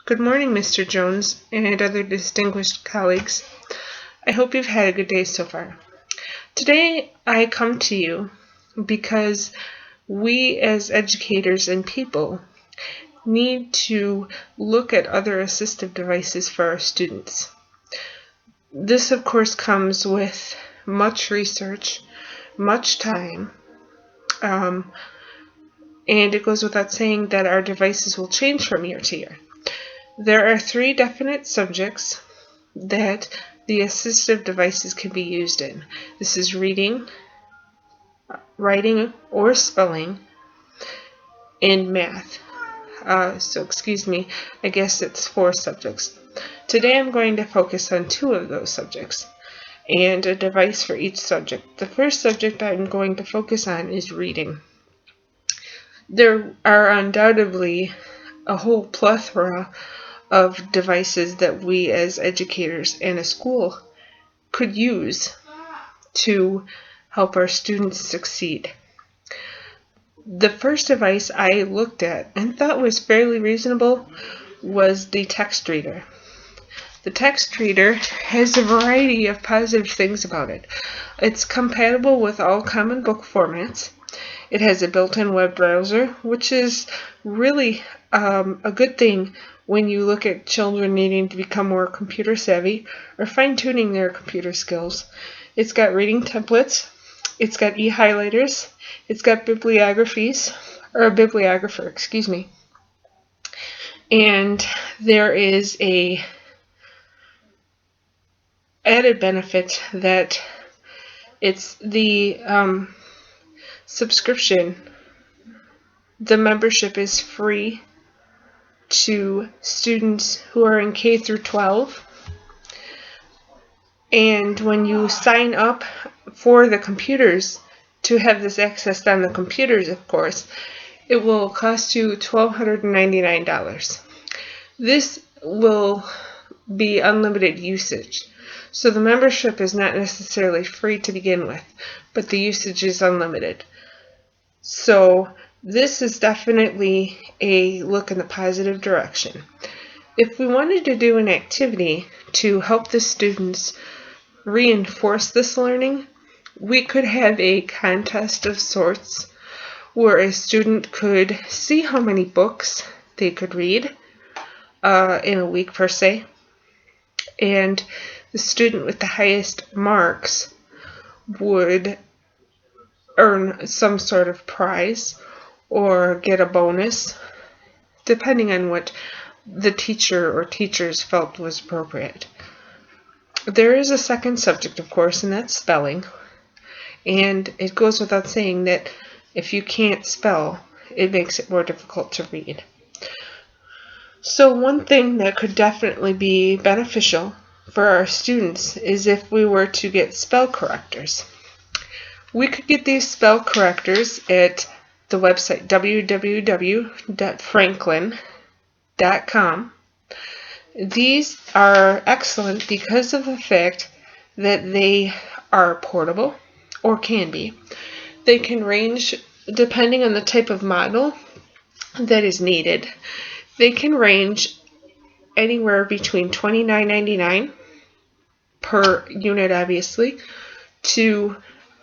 Good morning, Mr. Jones and other distinguished colleagues. I hope you've had a good day so far. Today, I come to you because we as educators and people need to look at other assistive devices for our students. This, of course, comes with much research, much time, and it goes without saying that our devices will change from year to year. There are 3 definite subjects that the assistive devices can be used in. This is reading, writing or spelling, and math. I guess it's 4 subjects. Today I'm going to focus on 2 of those subjects and a device for each subject. The first subject I'm going to focus on is reading. There are undoubtedly a whole plethora of devices that we as educators and a school could use to help our students succeed. The first device I looked at and thought was fairly reasonable was the text reader. The text reader has a variety of positive things about it. It's compatible with all common book formats. It has a built-in web browser, which is really a good thing when you look at children needing to become more computer savvy or fine-tuning their computer skills. It's got reading templates, it's got e-highlighters, it's got bibliographer, and there is a added benefit that it's the subscription. The membership is free to students who are in K through 12. And when you sign up for the computers to have this accessed on the computers, of course, it will cost you $1,299. This will be unlimited usage. So the membership is not necessarily free to begin with, but the usage is unlimited. So this is definitely a look in the positive direction. If we wanted to do an activity to help the students reinforce this learning, we could have a contest of sorts where a student could see how many books they could read in a week per se, and the student with the highest marks would earn some sort of prize or get a bonus, depending on what the teacher or teachers felt was appropriate. There is a second subject, of course, and that's spelling. And it goes without saying that if you can't spell, it makes it more difficult to read. So one thing that could definitely be beneficial for our students is if we were to get spell correctors. We could get these spell correctors at the website www.franklin.com. These are excellent because of the fact that they are portable, or can be. They can range, depending on the type of model that is needed, they can range anywhere between $29.99 per unit, obviously, to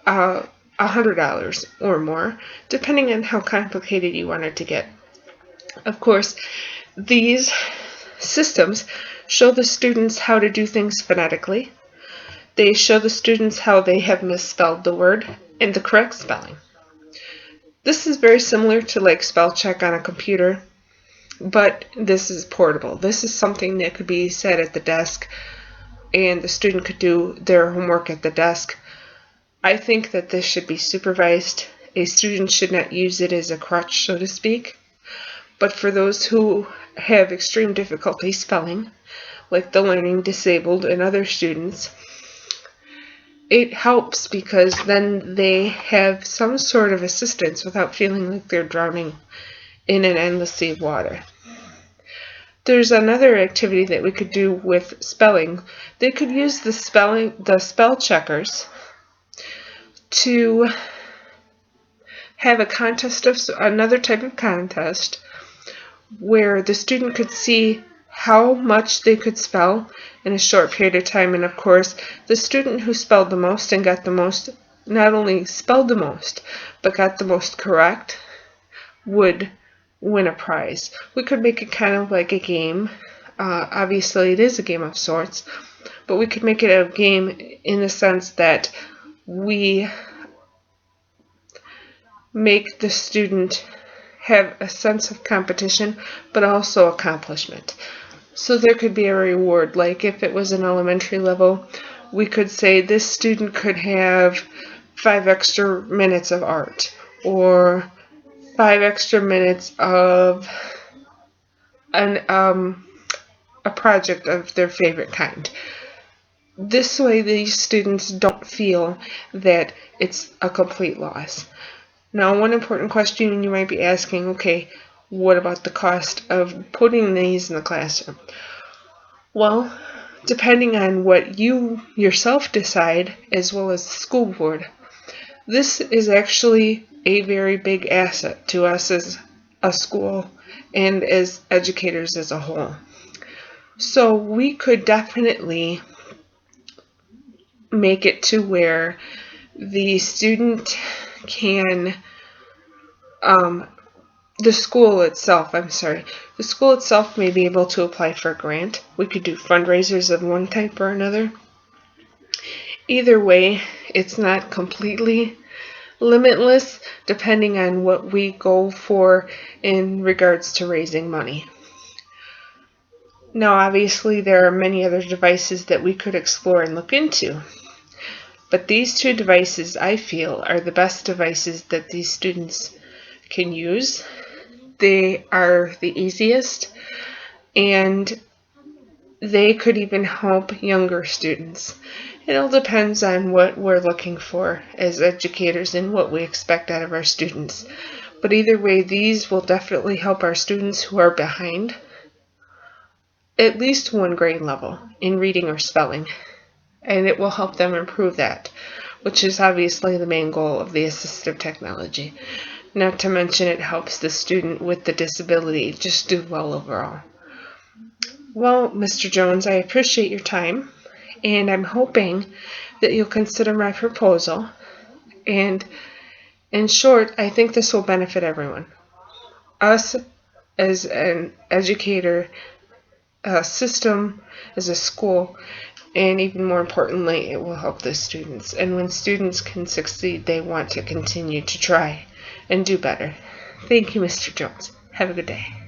$100 or more, depending on how complicated you want it to get. Of course, these systems show the students how to do things phonetically. They show the students how they have misspelled the word and the correct spelling. This is very similar to like spell check on a computer, but this is portable. This is something that could be set at the desk and the student could do their homework at the desk. I think that this should be supervised. A student should not use it as a crutch, so to speak. But for those who have extreme difficulty spelling, like the learning disabled and other students, it helps because then they have some sort of assistance without feeling like they're drowning in an endless sea of water. There's another activity that we could do with spelling. They could use the spell checkers to have a contest of another type of contest where the student could see how much they could spell in a short period of time. And of course, the student who spelled the most and got the most, not only spelled the most, but got the most correct, would win a prize. We could make it kind of like a game. Obviously, it is a game of sorts, but we could make it a game in the sense that we make the student have a sense of competition, but also accomplishment. So there could be a reward, like if it was an elementary level, we could say this student could have 5 extra minutes of art, or 5 extra minutes of a project of their favorite kind. This way these students don't feel that it's a complete loss. Now, one important question you might be asking, okay, what about the cost of putting these in the classroom? Well, depending on what you yourself decide, as well as the school board, this is actually a very big asset to us as a school and as educators as a whole. So we could definitely make it to where the student can, the school itself may be able to apply for a grant. We could do fundraisers of one type or another. Either way, it's not completely limitless, depending on what we go for in regards to raising money. Now, obviously, there are many other devices that we could explore and look into. But these 2 devices, I feel, are the best devices that these students can use. They are the easiest, and they could even help younger students. It all depends on what we're looking for as educators and what we expect out of our students. But either way, these will definitely help our students who are behind at least 1 grade level in reading or spelling. And it will help them improve that, which is obviously the main goal of the assistive technology. Not to mention it helps the student with the disability just do well overall. Well, Mr. Jones, I appreciate your time, and I'm hoping that you'll consider my proposal. And in short, I think this will benefit everyone. Us as an educator, a system, as a school, and even more importantly, it will help the students. And when students can succeed, they want to continue to try and do better. Thank you, Mr. Jones. Have a good day.